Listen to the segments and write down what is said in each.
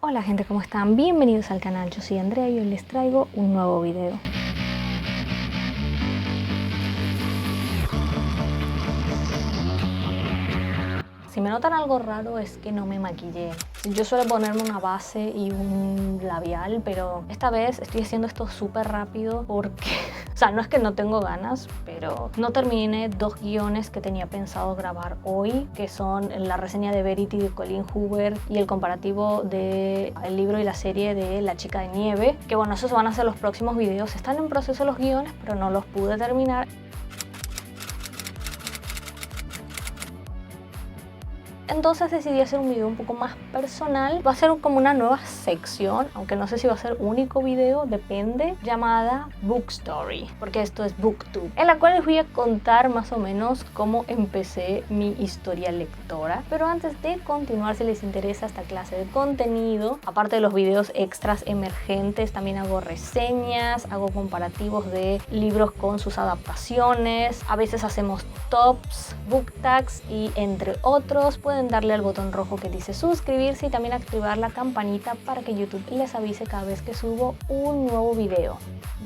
Hola gente, ¿cómo están? Bienvenidos al canal, yo soy Andrea y hoy les traigo un nuevo video. Si me notan algo raro es que no me maquillé. Yo suelo ponerme una base y un labial, pero esta vez estoy haciendo esto súper rápido porque... O sea, no es que no tengo ganas, pero no terminé dos guiones que tenía pensado grabar hoy, que son la reseña de Verity de Colleen Hoover y el comparativo del libro y la serie de La Chica de Nieve, que bueno, esos van a ser los próximos videos. Están en proceso los guiones, pero no los pude terminar. Entonces decidí hacer un video un poco más personal. Va a ser como una nueva sección, aunque no sé si va a ser único video, depende, llamada Book Story, porque esto es BookTube, en la cual les voy a contar más o menos cómo empecé mi historia lectora. Pero antes de continuar, si les interesa esta clase de contenido, aparte de los videos extras emergentes, también hago reseñas, hago comparativos de libros con sus adaptaciones, a veces hacemos tops, book tags y entre otros. Pueden darle al botón rojo que dice suscribirse y también activar la campanita para que YouTube les avise cada vez que subo un nuevo video.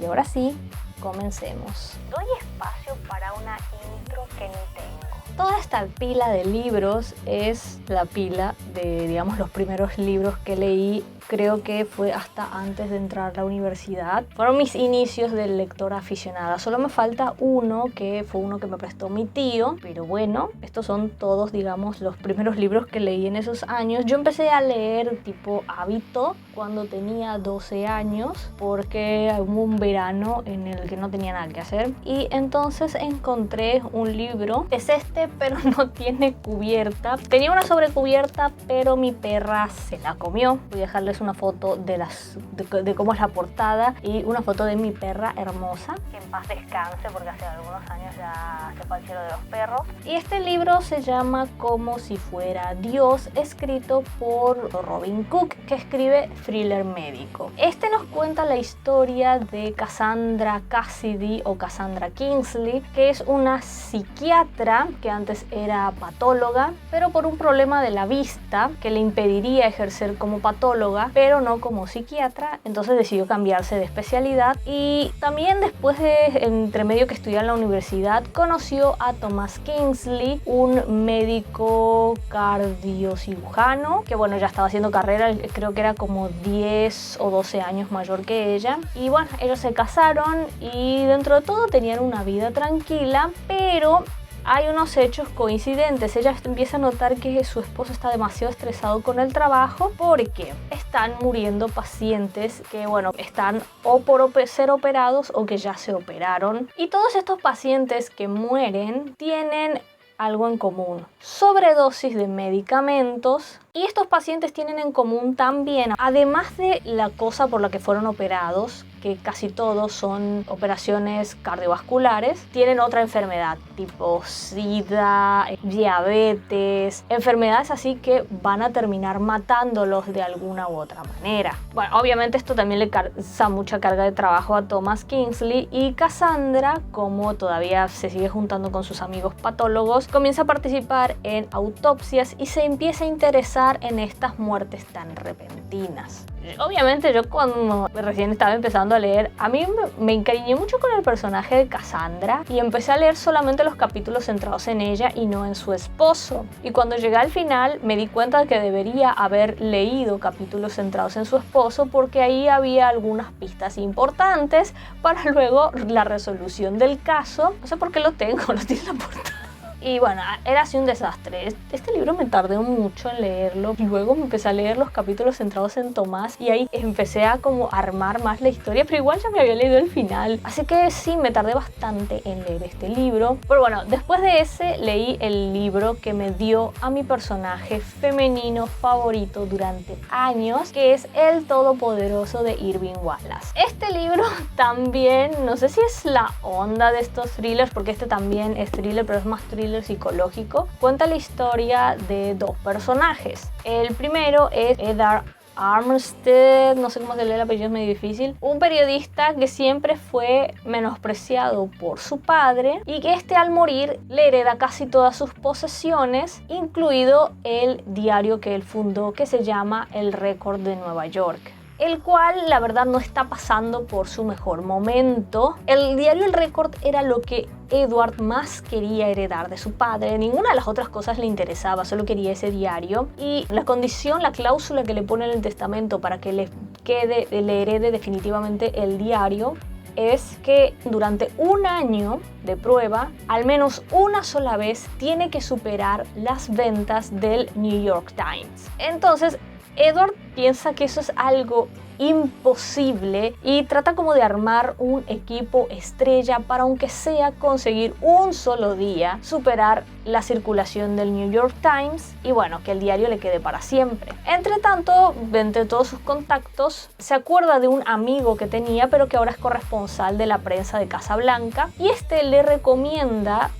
Y ahora sí, comencemos. Doy espacio para una intro que ni tengo. Toda esta pila de libros es la pila de, digamos, los primeros libros que leí. Creo que fue hasta antes de entrar a la universidad. Fueron mis inicios de lectora aficionada. Solo me falta uno, que fue uno que me prestó mi tío. Pero bueno, estos son todos, digamos, los primeros libros que leí en esos años. Yo empecé a leer tipo hábito cuando tenía 12 años, porque hubo un verano en el que no tenía nada que hacer. Y entonces encontré un libro. Es este, pero no tiene cubierta. Tenía una sobrecubierta, pero mi perra se la comió. Voy a dejarles una foto de cómo es la portada y una foto de mi perra hermosa, que en paz descanse porque hace algunos años ya se fue al cielo de los perros. Y este libro se llama Como si fuera Dios, escrito por Robin Cook, que escribe thriller médico. Este nos cuenta la historia de Cassandra Cassidy o Cassandra Kingsley, que es una psiquiatra que antes era patóloga, pero por un problema de la vista que le impediría ejercer como patóloga, pero no como psiquiatra, entonces decidió cambiarse de especialidad. Y también después de entre medio que estudió en la universidad, conoció a Thomas Kingsley, un médico cardiocirujano que bueno, ya estaba haciendo carrera, creo que era como 10 o 12 años mayor que ella. Y bueno, ellos se casaron y dentro de todo tenían una vida tranquila, pero hay unos hechos coincidentes. Ella empieza a notar que su esposo está demasiado estresado con el trabajo porque están muriendo pacientes que, bueno, están o por ser operados o que ya se operaron. Y todos estos pacientes que mueren tienen algo en común: sobredosis de medicamentos. Y estos pacientes tienen en común también, además de la cosa por la que fueron operados, que casi todos son operaciones cardiovasculares, tienen otra enfermedad tipo SIDA, diabetes, enfermedades así que van a terminar matándolos de alguna u otra manera. Bueno, obviamente esto también le causa mucha carga de trabajo a Thomas Kingsley, y Cassandra, como todavía se sigue juntando con sus amigos patólogos, comienza a participar en autopsias y se empieza a interesar en estas muertes tan repentinas. Obviamente yo cuando recién estaba empezando a leer, a mí me encariñé mucho con el personaje de Cassandra y empecé a leer solamente los capítulos centrados en ella y no en su esposo. Y cuando llegué al final me di cuenta de que debería haber leído capítulos centrados en su esposo, porque ahí había algunas pistas importantes para luego la resolución del caso. No sé por qué lo tengo, lo tiene en la portada. Y bueno, era así un desastre. Este libro me tardé mucho en leerlo. Luego me empecé a leer los capítulos centrados en Tomás y ahí empecé a como armar más la historia, pero igual ya me había leído el final. Así que sí, me tardé bastante en leer este libro. Pero bueno, después de ese leí el libro que me dio a mi personaje femenino favorito durante años, que es El Todopoderoso de Irving Wallace. Este libro también, no sé si es la onda de estos thrillers, porque este también es thriller, pero es más thriller psicológico. Cuenta la historia de dos personajes. El primero es Eddard Armstead, no sé cómo se lee el apellido, es medio difícil, un periodista que siempre fue menospreciado por su padre y que al morir le hereda casi todas sus posesiones, incluido el diario que él fundó, que se llama El Récord de Nueva York, el cual la verdad no está pasando por su mejor momento. El diario El Récord era lo que Edward más quería heredar de su padre. Ninguna de las otras cosas le interesaba, solo quería ese diario. Y la condición, la cláusula que le pone en el testamento para que le herede definitivamente el diario, es que durante un año de prueba, al menos una sola vez, tiene que superar las ventas del New York Times. Entonces, Edward piensa que eso es algo imposible y trata como de armar un equipo estrella para, aunque sea, conseguir un solo día superar la circulación del New York Times y bueno, que el diario le quede para siempre. Entre tanto, entre todos sus contactos, se acuerda de un amigo que tenía, pero que ahora es corresponsal de la prensa de Casablanca, y le recomienda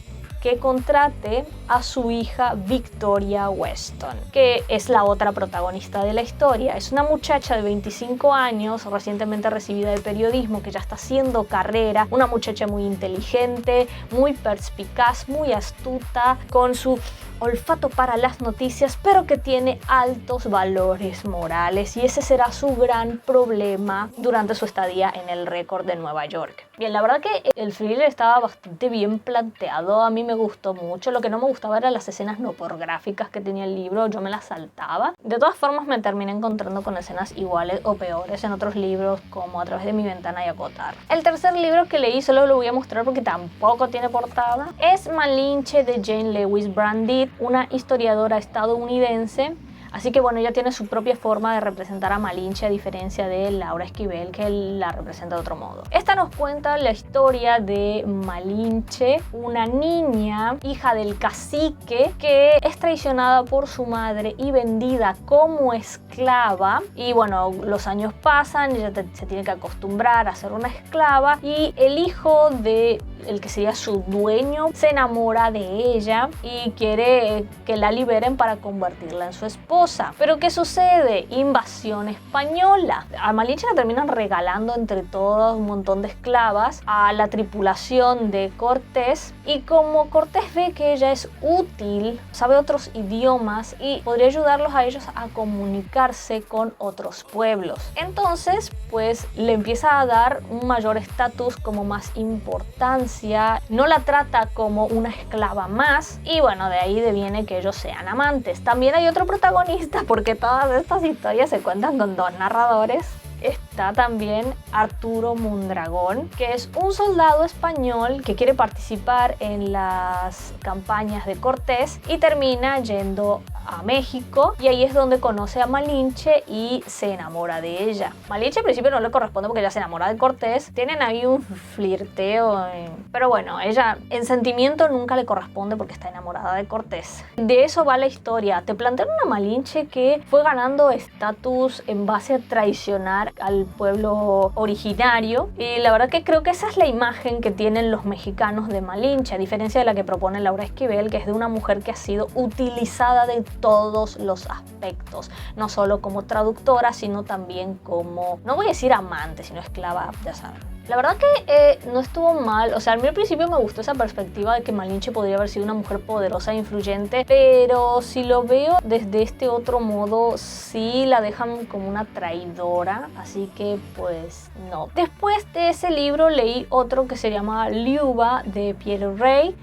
que contrate a su hija Victoria Weston, que es la otra protagonista de la historia. Es una muchacha de 25 años, recientemente recibida de periodismo, que ya está haciendo carrera, una muchacha muy inteligente, muy perspicaz, muy astuta, con su olfato para las noticias, pero que tiene altos valores morales, y ese será su gran problema durante su estadía en El Récord de Nueva York. Bien, la verdad que el thriller estaba bastante bien planteado, a mí me gustó mucho. Lo que no me gustaba eran las escenas no pornográficas que tenía el libro, yo me las saltaba. De todas formas, me terminé encontrando con escenas iguales o peores en otros libros, como A través de mi ventana y Acotar. El tercer libro que leí, solo lo voy a mostrar porque tampoco tiene portada, es Malinche de Jane Lewis Brandit, una historiadora estadounidense. Así que bueno, ella tiene su propia forma de representar a Malinche, a diferencia de Laura Esquivel, que la representa de otro modo. Esta nos cuenta la historia de Malinche, una niña, hija del cacique, que es traicionada por su madre y vendida como esclava. Y bueno, los años pasan, ella se tiene que acostumbrar a ser una esclava, y el hijo de el que sería su dueño se enamora de ella y quiere que la liberen para convertirla en su esposa. Pero ¿qué sucede? Invasión española. A Malinche la terminan regalando entre todos un montón de esclavas a la tripulación de Cortés, y como Cortés ve que ella es útil, sabe otros idiomas y podría ayudarlos a ellos a comunicarse con otros pueblos, entonces pues le empieza a dar un mayor estatus, como más importancia, no la trata como una esclava más, y bueno, de ahí deviene que ellos sean amantes. También hay otro protagonista, porque todas estas historias se cuentan con dos narradores. Está también Arturo Mondragón, que es un soldado español que quiere participar en las campañas de Cortés y termina yendo a México, y ahí es donde conoce a Malinche y se enamora de ella. Malinche al principio no le corresponde porque ella se enamora de Cortés, tienen ahí un flirteo, pero bueno, ella en sentimiento nunca le corresponde porque está enamorada de Cortés. De eso va la historia. Te plantean una Malinche que fue ganando estatus en base a traicionar al pueblo originario, y la verdad que creo que esa es la imagen que tienen los mexicanos de Malinche, a diferencia de la que propone Laura Esquivel, que es de una mujer que ha sido utilizada de todos los aspectos, no solo como traductora, sino también como, no voy a decir amante, sino esclava, ya saben. La verdad que no estuvo mal, o sea, a mí al principio me gustó esa perspectiva de que Malinche podría haber sido una mujer poderosa e influyente, pero si lo veo desde este otro modo, sí la dejan como una traidora, así que pues no. Después de ese libro leí otro que se llama Liuba de Pierre Rey,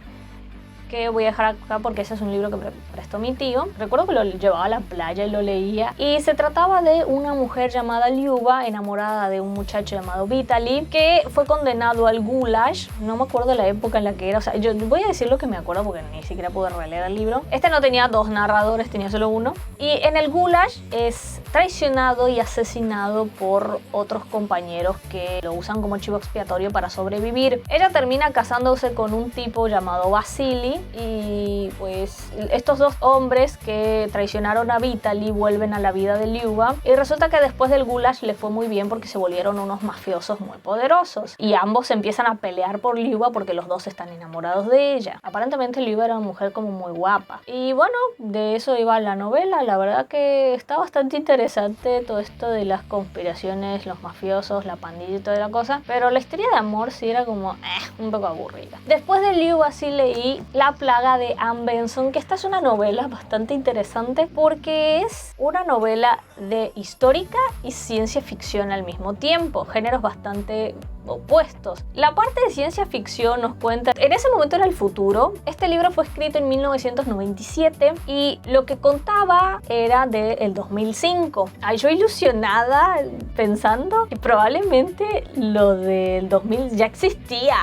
que voy a dejar acá porque ese es un libro que me prestó mi tío. Recuerdo que lo llevaba a la playa y lo leía, y se trataba de una mujer llamada Liuba, enamorada de un muchacho llamado Vitaly, que fue condenado al Gulag. No me acuerdo de la época en la que era, o sea, yo voy a decir lo que me acuerdo porque ni siquiera pude releer el libro. Este no tenía dos narradores, tenía solo uno, y en el Gulag es traicionado y asesinado por otros compañeros que lo usan como chivo expiatorio para sobrevivir. Ella termina casándose con un tipo llamado Vasily, y pues estos dos hombres que traicionaron a Vitaly vuelven a la vida de Liuba, y resulta que después del Gulag le fue muy bien porque se volvieron unos mafiosos muy poderosos, y ambos empiezan a pelear por Liuba porque los dos están enamorados de ella. Aparentemente Liuba era una mujer como muy guapa, y bueno, de eso iba la novela. La verdad que está bastante interesante. interesante todo esto de las conspiraciones, los mafiosos, la pandilla y toda la cosa, pero la historia de amor sí era como un poco aburrida. Después de Liu así leí La plaga de Anne Benson, que esta es una novela bastante interesante porque es una novela de histórica y ciencia ficción al mismo tiempo, géneros bastante opuestos. La parte de ciencia ficción nos cuenta, en ese momento era el futuro. Este libro fue escrito en 1997 y lo que contaba era del 2005. Ay, yo ilusionada pensando que probablemente lo del 2000 ya existía.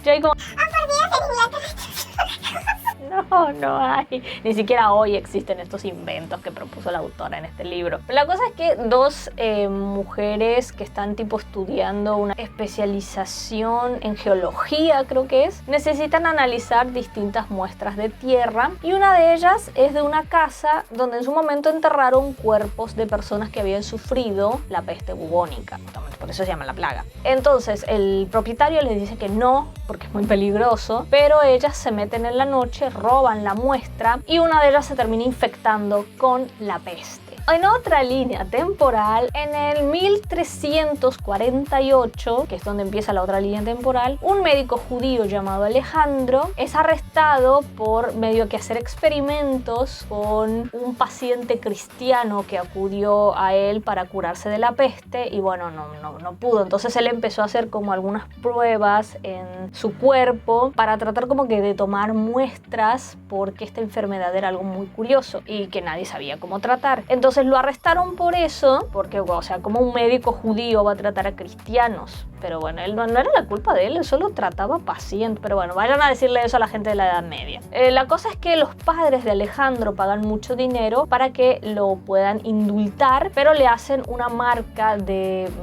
Yo ahí como... No hay. Ni siquiera hoy existen estos inventos que propuso la autora en este libro. Pero la cosa es que dos mujeres que están tipo estudiando una especialización en geología, creo que es, necesitan analizar distintas muestras de tierra y una de ellas es de una casa donde en su momento enterraron cuerpos de personas que habían sufrido la peste bubónica. Por eso se llama la plaga. Entonces el propietario les dice que no, porque es muy peligroso, pero ellas se meten en la noche, roban la muestra y una de ellas se termina infectando con la peste. En otra línea temporal, en el 1348, que es donde empieza la otra línea temporal, un médico judío llamado Alejandro es arrestado por medio que hacer experimentos con un paciente cristiano que acudió a él para curarse de la peste y bueno, no pudo. Entonces él empezó a hacer como algunas pruebas en su cuerpo para tratar como que de tomar muestras porque esta enfermedad era algo muy curioso y que nadie sabía cómo tratar. Entonces lo arrestaron por eso, porque, o sea, como un médico judío va a tratar a cristianos. Pero bueno, él no era la culpa de él, él solo trataba pacientes. Pero bueno, vayan a decirle eso a la gente de la Edad Media. La cosa es que los padres de Alejandro pagan mucho dinero para que lo puedan indultar, pero le hacen una marca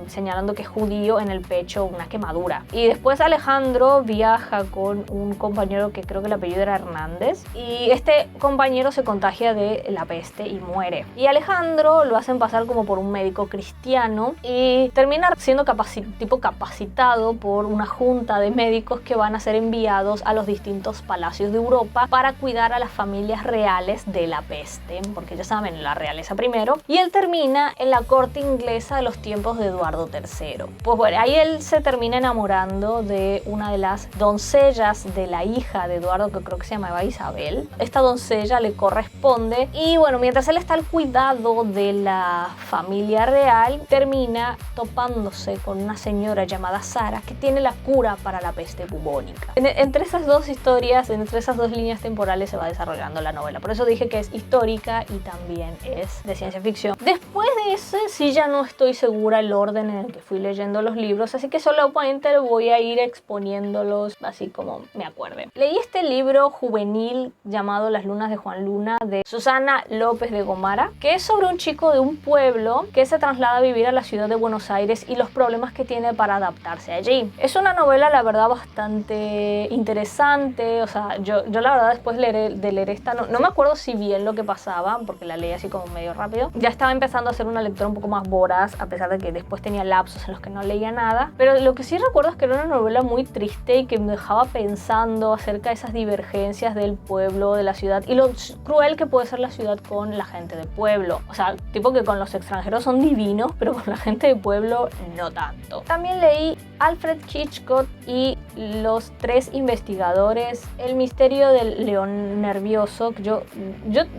señalando que es judío en el pecho, una quemadura. Y después Alejandro viaja con un compañero que creo que el apellido era Hernández, y este compañero se contagia de la peste y muere. Y Alejandro lo hacen pasar como por un médico cristiano y termina siendo capacitado por una junta de médicos que van a ser enviados a los distintos palacios de Europa para cuidar a las familias reales de la peste, porque ya saben, la realeza primero, y él termina en la corte inglesa de los tiempos de Eduardo III. Pues bueno, ahí él se termina enamorando de una de las doncellas de la hija de Eduardo, que creo que se llamaba Isabel. Esta doncella le corresponde y bueno, mientras él está al cuidado de la familia real, termina topándose con una señora llamada Sara que tiene la cura para la peste bubónica. Entre esas dos historias, entre esas dos líneas temporales se va desarrollando la novela. Por eso dije que es histórica y también es de ciencia ficción. Después de ese sí ya no estoy segura el orden en el que fui leyendo los libros, así que solamente voy a ir exponiéndolos así como me acuerde. Leí este libro juvenil llamado Las lunas de Juan Luna de Susana López de Gomara, que es sobre un chico de un pueblo que se traslada a vivir a la ciudad de Buenos Aires y los problemas que tiene para adaptarse allí. Es una novela, la verdad, bastante interesante. O sea, yo la verdad después de leer esta, no me acuerdo si bien lo que pasaba, porque la leí así como medio rápido. Ya estaba empezando a ser una lectora un poco más voraz, a pesar de que después tenía lapsos en los que no leía nada. Pero lo que sí recuerdo es que era una novela muy triste y que me dejaba pensando acerca de esas divergencias del pueblo, de la ciudad y lo cruel que puede ser la ciudad con la gente del pueblo. O sea, tipo que con los extranjeros son divinos, pero con la gente del pueblo no tanto. También leí Alfred Hitchcock y Los tres investigadores, el misterio del león nervioso. Yo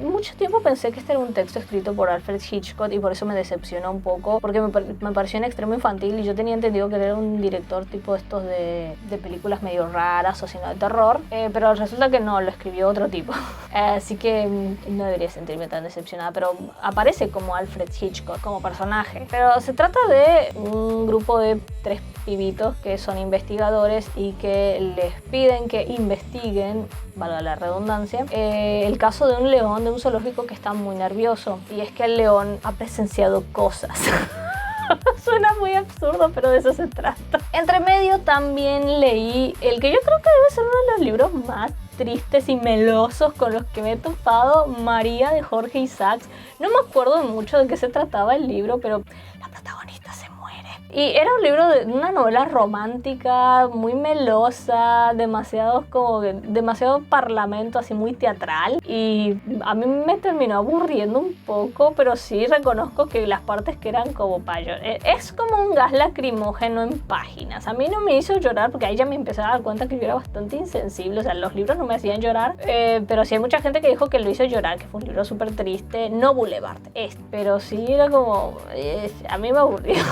mucho tiempo pensé que este era un texto escrito por Alfred Hitchcock y por eso me decepcionó un poco, porque me pareció en extremo infantil y yo tenía entendido que era un director tipo estos de películas medio raras o sino de terror, pero resulta que no, lo escribió otro tipo. Así que no debería sentirme tan decepcionada, pero aparece como Alfred Hitchcock como personaje. Pero se trata de un grupo de tres pibitos que son investigadores y que les piden que investiguen, valga la redundancia, el caso de un león de un zoológico que está muy nervioso, y es que el león ha presenciado cosas. Suena muy absurdo, pero de eso se trata. Entre medio también leí el que yo creo que debe ser uno de los libros más tristes y melosos con los que me he topado, María, de Jorge Isaacs. No me acuerdo mucho de qué se trataba el libro, pero la protagonista se muere. Y era un libro de una novela romántica, muy melosa, demasiado parlamento, así muy teatral. Y a mí me terminó aburriendo un poco, pero sí reconozco que las partes que eran como para llorar. Es como un gas lacrimógeno en páginas. A mí no me hizo llorar porque ahí ya me empecé a dar cuenta que yo era bastante insensible. O sea, los libros no me hacían llorar, pero sí hay mucha gente que dijo que lo hizo llorar, que fue un libro súper triste. No Boulevard, pero sí era como... a mí me aburrió.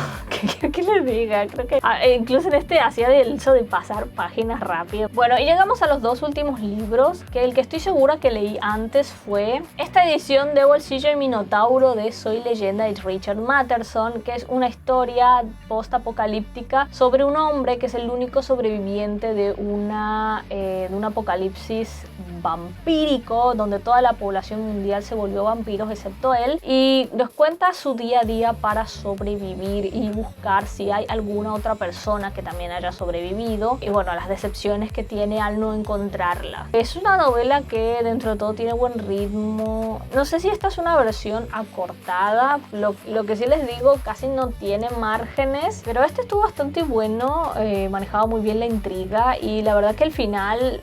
¿Qué les diga? Creo que incluso en este hacía eso de pasar páginas rápido. Bueno, y llegamos a los dos últimos libros, que el que estoy segura que leí antes fue esta edición de Bolsillo y Minotauro de Soy Leyenda de Richard Matheson, que es una historia post-apocalíptica sobre un hombre que es el único sobreviviente de un apocalipsis vampírico, donde toda la población mundial se volvió vampiros excepto él, y nos cuenta su día a día para sobrevivir y buscar si hay alguna otra persona que también haya sobrevivido, y bueno, las decepciones que tiene al no encontrarla. Es una novela que dentro de todo tiene buen ritmo. No sé si esta es una versión acortada, lo que sí les digo, casi no tiene márgenes, pero este estuvo bastante bueno, manejaba muy bien la intriga, y la verdad que el final,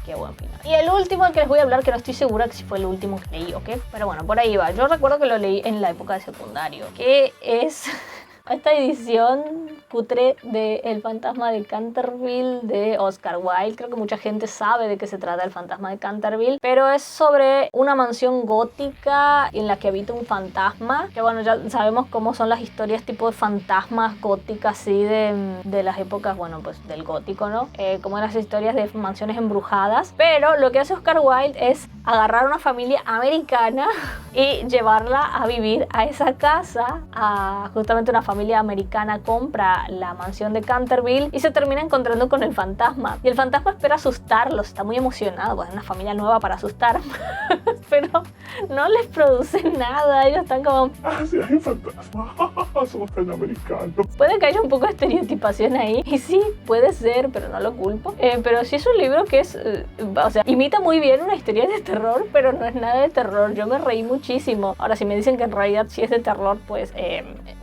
qué buen final. Y el último al que les voy a hablar, que no estoy segura que si fue el último que leí, ¿ok? Pero bueno, por ahí va. Yo recuerdo que lo leí en la época de secundario, que es esta edición cutre de El fantasma de Canterville de Oscar Wilde. Creo que mucha gente sabe de qué se trata El fantasma de Canterville, pero es sobre una mansión gótica en la que habita un fantasma, que bueno, ya sabemos cómo son las historias tipo de fantasmas góticas así de las épocas, bueno, pues del gótico, ¿no? Como las historias de mansiones embrujadas, pero lo que hace Oscar Wilde es agarrar a una familia americana y llevarla a vivir a esa casa. Justamente una familia americana compra la mansión de Canterville y se termina encontrando con el fantasma, y el fantasma espera asustarlos, está muy emocionado, pues es una familia nueva para asustar pero no les produce nada, ellos están como sí, hay un fantasma, somos tan americanos. Puede que haya un poco de estereotipación ahí, y sí, puede ser, pero no lo culpo. Pero sí es un libro que es, o sea, imita muy bien una historia de terror, pero no es nada de terror. Yo me reí muchísimo. Ahora, si me dicen que en realidad sí es de terror, pues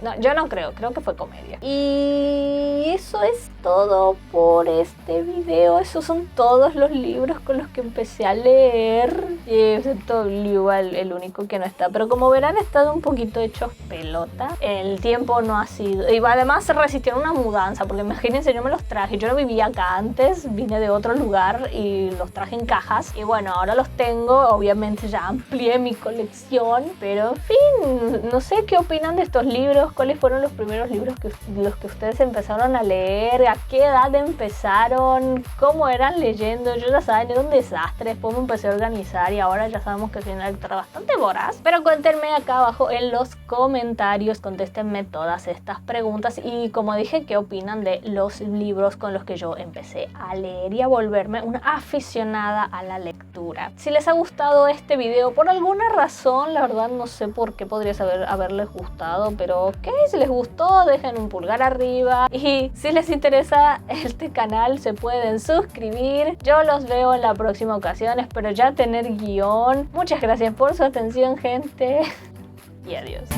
no, yo no creo que fue comedia. Y eso es todo por este video. Esos son todos los libros con los que empecé a leer, excepto Liu, el único que no está. Pero como verán, he estado un poquito hechos pelota. El tiempo no ha sido... Y además se resistieron una mudanza, porque imagínense, yo me los traje. Yo no vivía acá antes, vine de otro lugar y los traje en cajas. Y bueno, ahora los tengo. Obviamente ya amplié mi colección. Pero en fin, no sé qué opinan de estos libros. ¿Cuáles fueron los primeros libros los que ustedes empezaron a leer? ¿A qué edad empezaron? ¿Cómo eran leyendo? Yo ya saben, era un desastre. Después me empecé a organizar y ahora ya sabemos que soy una lectora bastante voraz. Pero cuéntenme acá abajo en los comentarios, contéstenme todas estas preguntas y, como dije, qué opinan de los libros con los que yo empecé a leer y a volverme una aficionada a la lectura. Si les ha gustado este video por alguna razón, la verdad no sé por qué podría haberles gustado, pero ok, si les gustó dejen un pulgar arriba, y si les interesa este canal se pueden suscribir. Yo los veo en la próxima ocasión, espero ya tener guión. Muchas gracias por su atención, gente, y adiós.